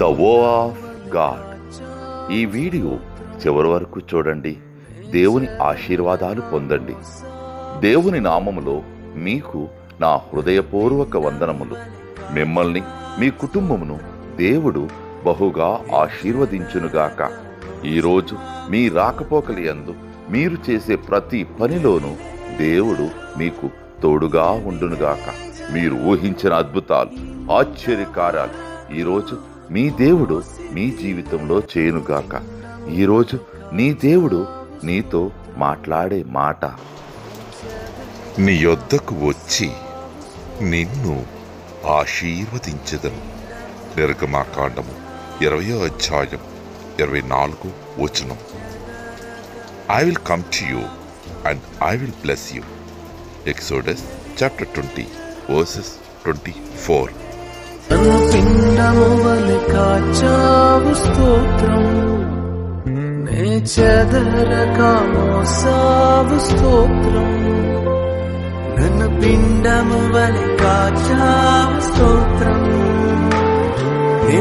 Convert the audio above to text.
The వో of God. ఈ video చివరి వరకు చూడండి. దేవుని ఆశీర్వాదాలు పొందండి. దేవుని నామములో మీకు నా హృదయపూర్వక వందనములు. మిమ్మల్ని, మీ కుటుంబమును దేవుడు బహుగా ఆశీర్వదించునుగాక. ఈరోజు మీ రాకపోకలి యందు మీరు చేసే ప్రతి పనిలోనూ దేవుడు మీకు తోడుగా ఉండునుగాక. మీరు ఊహించిన అద్భుతాలు, ఆశ్చర్యకార్యాలు ఈరోజు మీ దేవుడు మీ జీవితంలో చేయునుగాక. ఈరోజు నీ దేవుడు నీతో మాట్లాడే మాట, నీ యొద్దకు వచ్చి నిన్ను ఆశీర్వదించెదను. నిర్గమాకాండము 20వ అధ్యాయం 24వ వచనం. I will come to you and I will bless you. Exodus chapter 20 verses 24. నన్ను పిండము వలె కాచావు స్తోత్రం, నే చెదరక మోసావు స్తోత్రం. నన్ను పిండము వలె కాచావు స్తోత్రం,